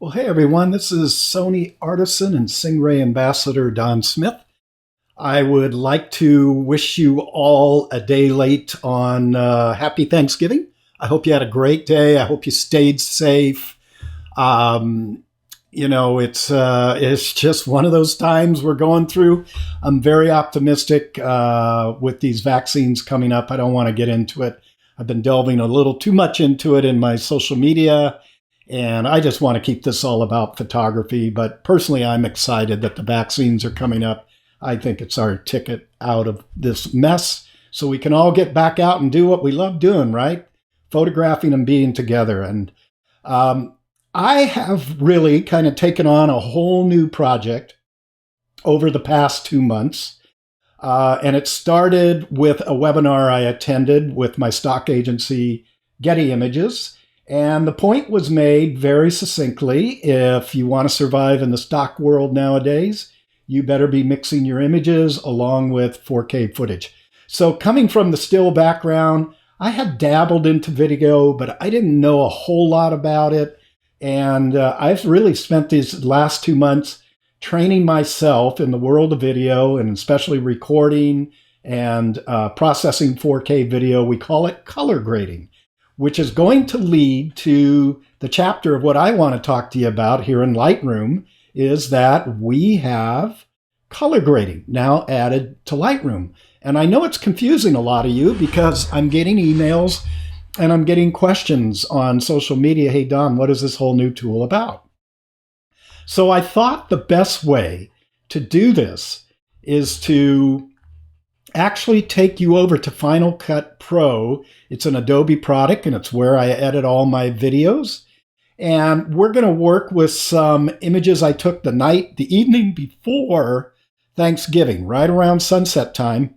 Well, hey everyone, this is Sony artisan and Stingray ambassador Don Smith. I would like to wish you all a day late on Happy Thanksgiving. I hope you had a great day. I hope you stayed safe. Um, it's just one of those times we're going through. I'm very optimistic with these vaccines coming up. I don't want to get into it. I've been delving a little too much into it in my social media. And I just want to keep this all about photography. But personally, I'm excited that the vaccines are coming up. I think it's our ticket out of this mess so we can all get back out and do what we love doing, right? Photographing and being together. And I have really kind of taken on a whole new project over the past 2 months. And it started with a webinar I attended with my stock agency, Getty Images. And the point was made very succinctly: if you want to survive in the stock world nowadays, you better be mixing your images along with 4K footage. So coming from the still background, I had dabbled into video, but I didn't know a whole lot about it. And I've really spent these last 2 months training myself in the world of video, and especially recording and processing 4K video. We call it color grading, which is going to lead to the chapter of what I want to talk to you about here in Lightroom, is that we have color grading now added to Lightroom. And I know it's confusing a lot of you because I'm getting emails and I'm getting questions on social media. Hey, Don, what is this whole new tool about? So I thought the best way to do this is to actually take you over to Final Cut Pro. It's an Adobe product, and it's where I edit all my videos. And we're going to work with some images I took the evening before Thanksgiving, right around sunset time.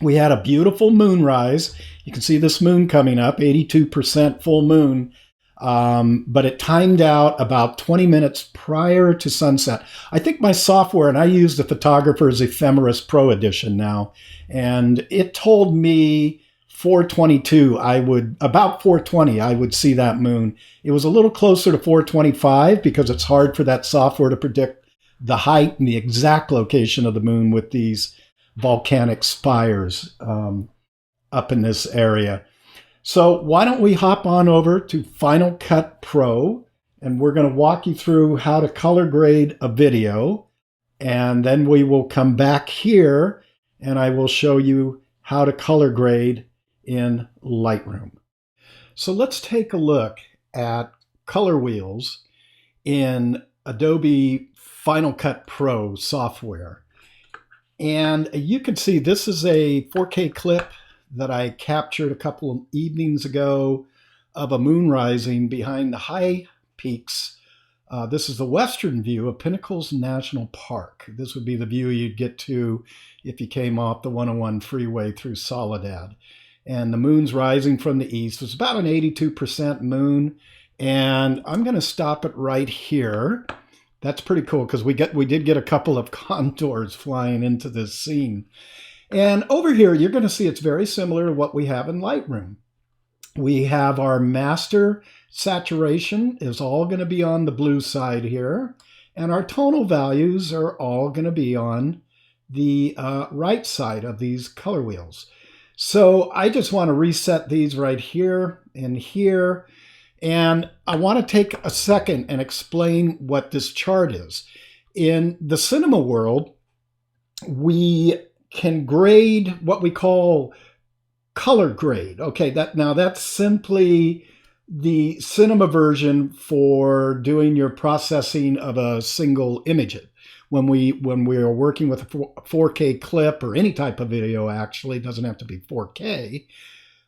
We had a beautiful moonrise. You can see this moon coming up, 82% full moon. But it timed out about 20 minutes prior to sunset. I think my software, and I use the Photographer's Ephemeris Pro Edition now, and it told me 422, about 420, I would see that moon. It was a little closer to 425 because it's hard for that software to predict the height and the exact location of the moon with these volcanic spires up in this area. So why don't we hop on over to Final Cut Pro, and we're going to walk you through how to color grade a video. And then we will come back here and I will show you how to color grade in Lightroom. So let's take a look at color wheels in Adobe Final Cut Pro software. And you can see this is a 4K clip that I captured a couple of evenings ago of a moon rising behind the high peaks. This is the western view of Pinnacles National Park. This would be the view you'd get to if you came off the 101 freeway through Soledad. And the moon's rising from the east. It's about an 82% moon. And I'm going to stop it right here. That's pretty cool because we did get a couple of contours flying into this scene. And over here, you're going to see it's very similar to what we have in Lightroom. We have our master saturation is all going to be on the blue side here. And our tonal values are all going to be on the right side of these color wheels. So I just want to reset these right here and here. And I want to take a second and explain what this chart is. In the cinema world, we can grade what we call color grade. Okay, that's simply the cinema version for doing your processing of a single image. When we are working with a 4K clip or any type of video, actually, it doesn't have to be 4K.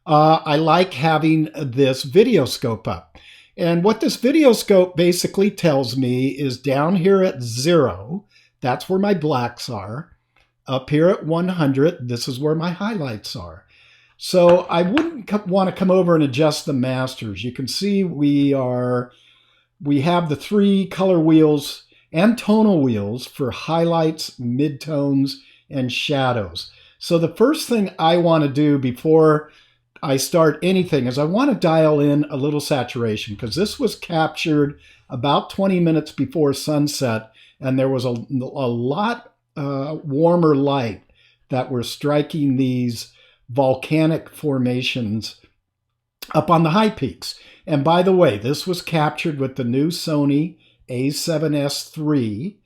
I like having this video scope up. And what this video scope basically tells me is down here at 0, that's where my blacks are. Up here at 100, this is where my highlights are. So I wouldn't want to come over and adjust the masters. You can see we have the 3 color wheels and tonal wheels for highlights, midtones, and shadows. So the first thing I want to do before I start anything is I want to dial in a little saturation, because this was captured about 20 minutes before sunset, and there was a lot warmer light that were striking these volcanic formations up on the high peaks. And by the way, this was captured with the new Sony a7S III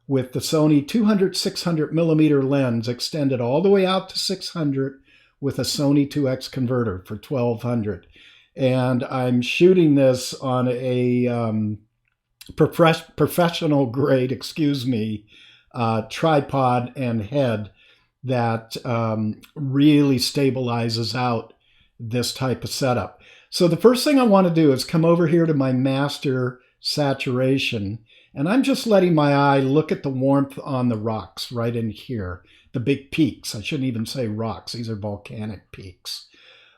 with the Sony 200-600 millimeter lens extended all the way out to 600 with a Sony 2X converter for 1200. And I'm shooting this on a professional grade, tripod and head that really stabilizes out this type of setup. So the first thing I want to do is come over here to my master saturation, and I'm just letting my eye look at the warmth on the rocks right in here, the big peaks. I shouldn't even say rocks, these are volcanic peaks.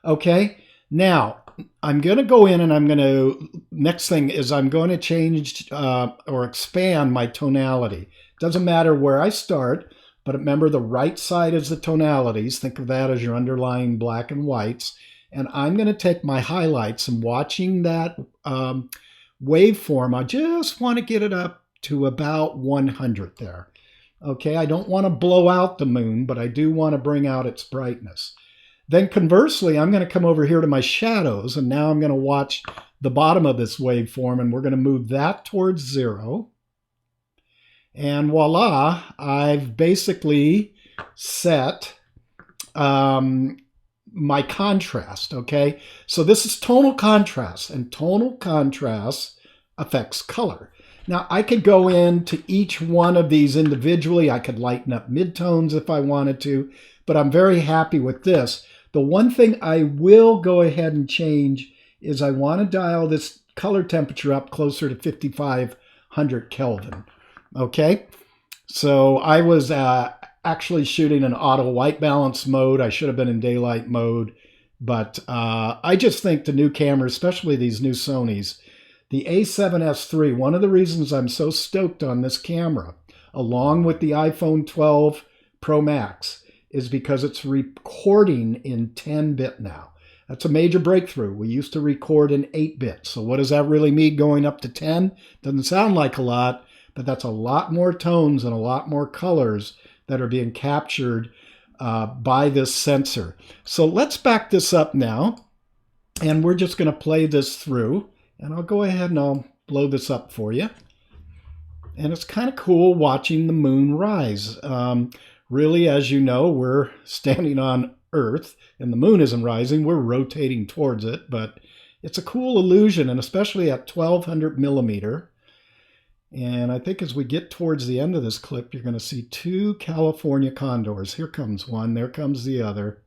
Okay, now I'm going to go in and next thing is I'm going to change or expand my tonality. Doesn't matter where I start, but remember the right side is the tonalities. Think of that as your underlying black and whites. And I'm going to take my highlights and watching that waveform, I just want to get it up to about 100 there. Okay, I don't want to blow out the moon, but I do want to bring out its brightness. Then conversely, I'm going to come over here to my shadows, and now I'm going to watch the bottom of this waveform, and we're going to move that towards 0. And voila, I've basically set my contrast, okay? So this is tonal contrast, and tonal contrast affects color. Now, I could go into each one of these individually. I could lighten up midtones if I wanted to, but I'm very happy with this. The one thing I will go ahead and change is I want to dial this color temperature up closer to 5500 Kelvin, okay? So I was actually shooting in auto white balance mode. I should have been in daylight mode, but I just think the new cameras, especially these new Sonys, the a7S III, one of the reasons I'm so stoked on this camera, along with the iPhone 12 Pro Max, is because it's recording in 10-bit now. That's a major breakthrough. We used to record in 8-bit. So what does that really mean going up to 10? Doesn't sound like a lot, but that's a lot more tones and a lot more colors that are being captured by this sensor. So let's back this up now, and we're just going to play this through, and I'll go ahead and I'll blow this up for you. And it's kind of cool watching the moon rise. Really, as you know, we're standing on Earth, and the moon isn't rising. We're rotating towards it, but it's a cool illusion, and especially at 1200 millimeter. And I think as we get towards the end of this clip, you're going to see 2 California condors. Here comes one, there comes the other.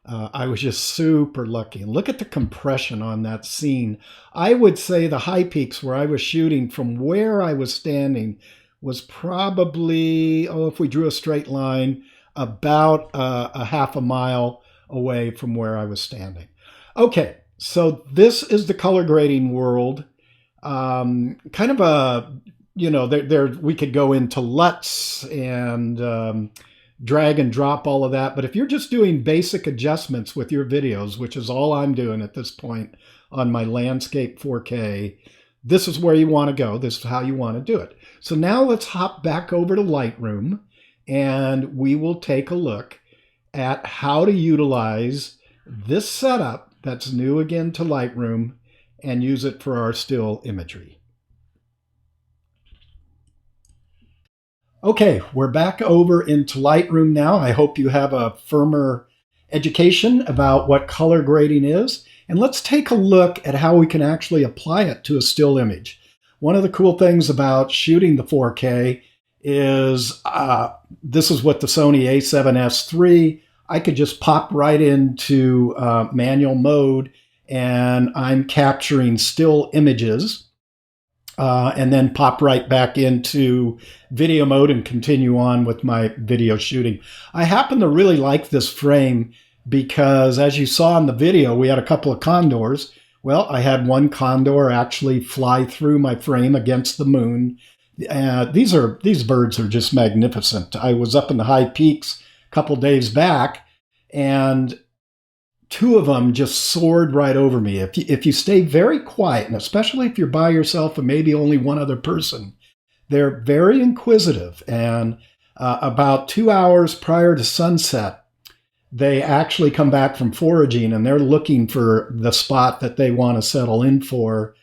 I was just super lucky. And look at the compression on that scene. I would say the high peaks where I was shooting from where I was standing was probably, if we drew a straight line, about a half a mile away from where I was standing. Okay, so this is the color grading world. Kind of a, we could go into LUTs and drag and drop all of that. But if you're just doing basic adjustments with your videos, which is all I'm doing at this point on my landscape 4K, this is where you want to go. This is how you want to do it. So now let's hop back over to Lightroom, and we will take a look at how to utilize this setup that's new again to Lightroom and use it for our still imagery. Okay, we're back over into Lightroom now. I hope you have a firmer education about what color grading is. And let's take a look at how we can actually apply it to a still image. One of the cool things about shooting the 4K is this is what the Sony a7S III. I could just pop right into manual mode, and I'm capturing still images. And then pop right back into video mode and continue on with my video shooting. I happen to really like this frame because, as you saw in the video, we had a couple of condors. Well, I had one condor actually fly through my frame against the moon. These birds are just magnificent. I was up in the high peaks a couple days back, and two of them just soared right over me. If you stay very quiet, and especially if you're by yourself and maybe only one other person, they're very inquisitive. And about 2 hours prior to sunset, they actually come back from foraging and they're looking for the spot that they want to settle in for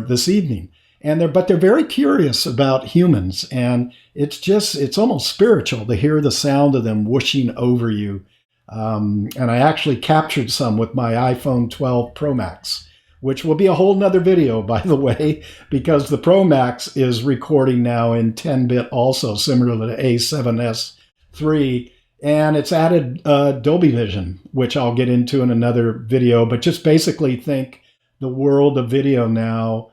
this evening. But they're very curious about humans, and it's almost spiritual to hear the sound of them whooshing over you. And I actually captured some with my iPhone 12 Pro Max, which will be a whole nother video, by the way, because the Pro Max is recording now in 10-bit also, similar to the A7S III. And it's added Adobe Vision, which I'll get into in another video. But just basically think the world of video now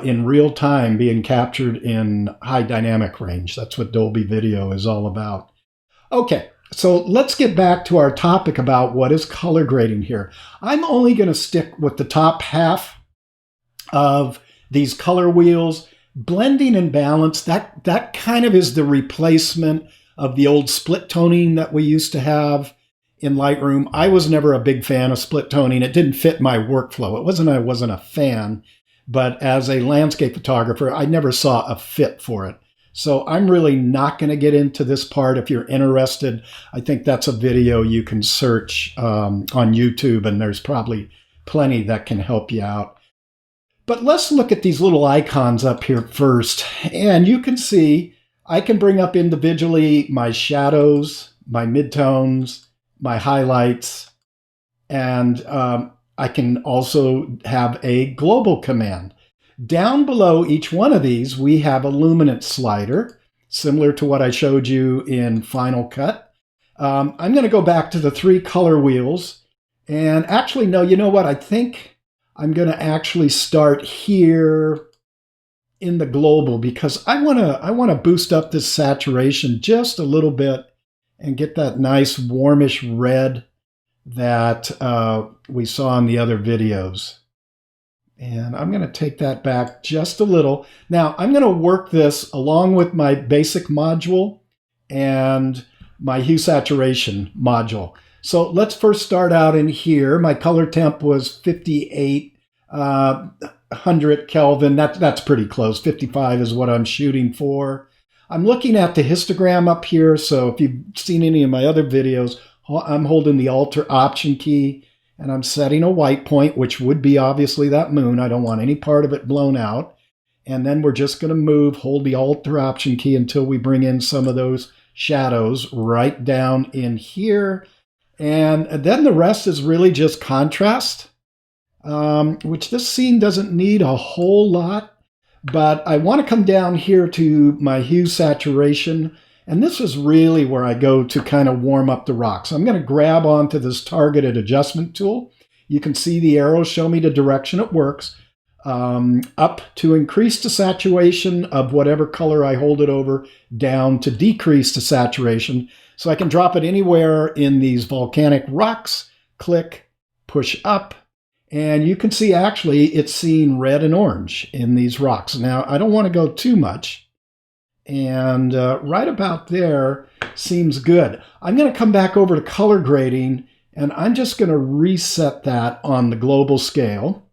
in real time being captured in high dynamic range. That's what Dolby Video is all about. Okay, so let's get back to our topic about what is color grading here. I'm only going to stick with the top half of these color wheels. Blending and balance, that kind of is the replacement of the old split toning that we used to have in Lightroom. I was never a big fan of split toning. It didn't fit my workflow. It wasn't I wasn't a fan, but as a landscape photographer, I never saw a fit for it. So I'm really not going to get into this part. If you're interested, I think that's a video you can search on YouTube, and there's probably plenty that can help you out. But let's look at these little icons up here first. And you can see I can bring up individually my shadows, my midtones, my highlights, and I can also have a global command. Down below each one of these, we have a Luminance slider, similar to what I showed you in Final Cut. I'm going to go back to the 3 color wheels. And actually, no, you know what? I think I'm going to actually start here in the global, because I want to boost up this saturation just a little bit and get that nice warmish red that we saw in the other videos. And I'm going to take that back just a little. Now I'm going to work this along with my basic module and my Hue Saturation module. So let's first start out in here. My color temp was 5800 Kelvin. That's pretty close. 55 is what I'm shooting for. I'm looking at the histogram up here. So if you've seen any of my other videos, I'm holding the Alter Option key and I'm setting a white point, which would be obviously that moon. I don't want any part of it blown out. And then we're just going to hold the Alter Option key until we bring in some of those shadows right down in here. And then the rest is really just contrast, which this scene doesn't need a whole lot. But I want to come down here to my Hue Saturation. And this is really where I go to kind of warm up the rocks. I'm going to grab onto this targeted adjustment tool. You can see the arrows show me the direction it works. Up to increase the saturation of whatever color I hold it over, down to decrease the saturation. So I can drop it anywhere in these volcanic rocks, click, push up, and you can see actually it's seeing red and orange in these rocks. Now I don't want to go too much. And right about there seems good. I'm going to come back over to color grading, and I'm just going to reset that on the global scale.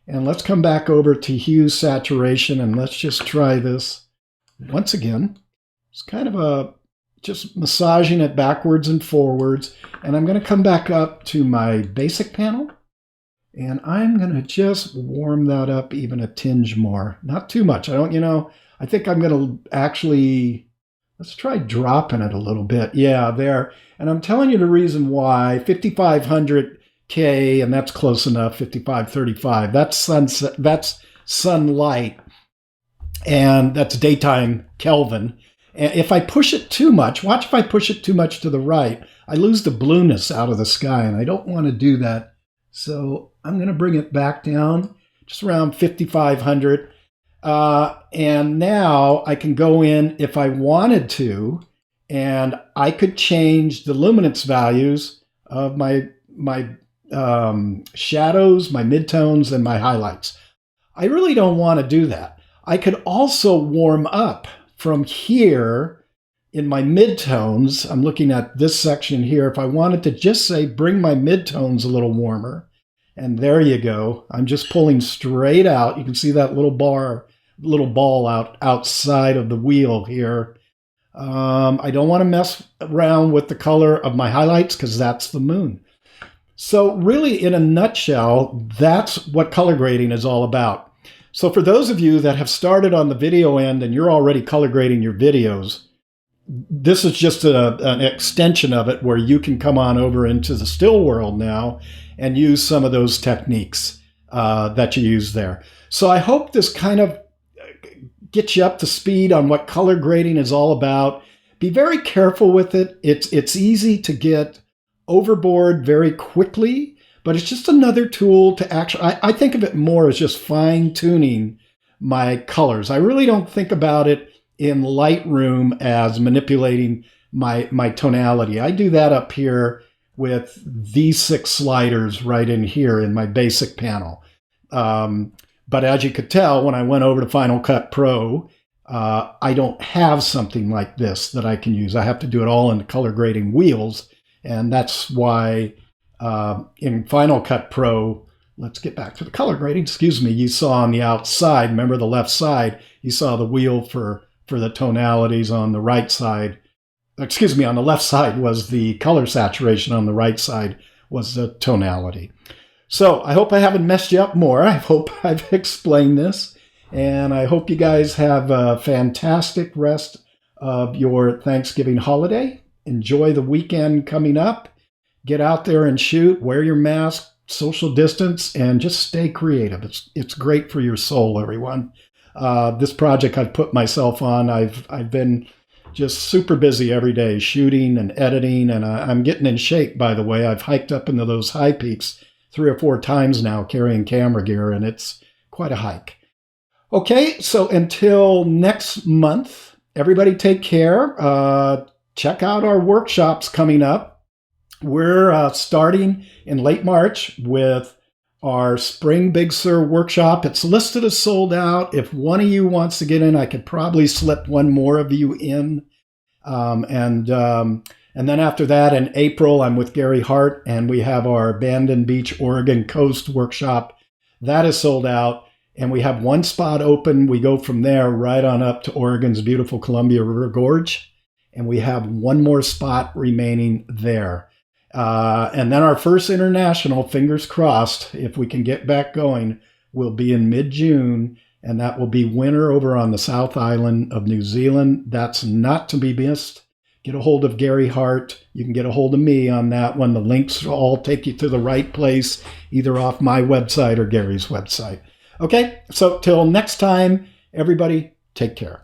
And let's come back over to Hue Saturation, and let's just try this once again. It's kind of just massaging it backwards and forwards. And I'm going to come back up to my basic panel, and I'm going to just warm that up even a tinge more. Not too much. I think I'm going to actually, let's try dropping it a little bit. Yeah, there. And I'm telling you the reason why. 5500K, and that's close enough. 5535. That's sunset. That's sunlight, and that's daytime Kelvin. And if I push it too much, watch if I push it too much to the right, I lose the blueness out of the sky, and I don't want to do that. So I'm going to bring it back down, just around 5500. And now I can go in if I wanted to, and I could change the luminance values of my shadows, my midtones, and my highlights. I really don't want to do that. I could also warm up from here in my midtones, I'm looking at this section here. If I wanted to just say, bring my midtones a little warmer, and there you go. I'm just pulling straight out. You can see that little ball outside of the wheel here. I don't want to mess around with the color of my highlights because that's the moon. So really, in a nutshell, that's what color grading is all about. So for those of you that have started on the video end and you're already color grading your videos, this is just an extension of it where you can come on over into the still world now and use some of those techniques that you use there. So I hope this kind of gets you up to speed on what color grading is all about. Be very careful with it. It's easy to get overboard very quickly, but it's just another tool to actually, I think of it more as just fine-tuning my colors. I really don't think about it in Lightroom as manipulating my tonality. I do that up here with these 6 sliders right in here in my basic panel. But as you could tell, when I went over to Final Cut Pro, I don't have something like this that I can use. I have to do it all in the color grading wheels. And that's why in Final Cut Pro, let's get back to the color grading. Excuse me, you saw on the outside, remember the left side, you saw the wheel for the tonalities on the right side. Excuse me, on the left side was the color saturation, on the right side was the tonality. So I hope I haven't messed you up more. I hope I've explained this. And I hope you guys have a fantastic rest of your Thanksgiving holiday. Enjoy the weekend coming up. Get out there and shoot. Wear your mask, social distance, and just stay creative. It's great for your soul, everyone. This project I've put myself on, I've been just super busy every day shooting and editing, and I'm getting in shape, by the way. I've hiked up into those high peaks 3 or 4 times now carrying camera gear, and it's quite a hike. Okay, so until next month, everybody take care. Check out our workshops coming up. We're starting in late March with our Spring Big Sur workshop. It's listed as sold out. If one of you wants to get in, I could probably slip one more of you in. And then after that, in April, I'm with Gary Hart, and we have our Abandoned Beach, Oregon Coast workshop. That is sold out, and we have 1 spot open. We go from there right on up to Oregon's beautiful Columbia River Gorge, and we have 1 more spot remaining there. And then our first international, fingers crossed, if we can get back going, will be in mid-June, and that will be winter over on the South Island of New Zealand. That's not to be missed. Get a hold of Gary Hart. You can get a hold of me on that one. The links will all take you to the right place, either off my website or Gary's website. Okay, so till next time, everybody, take care.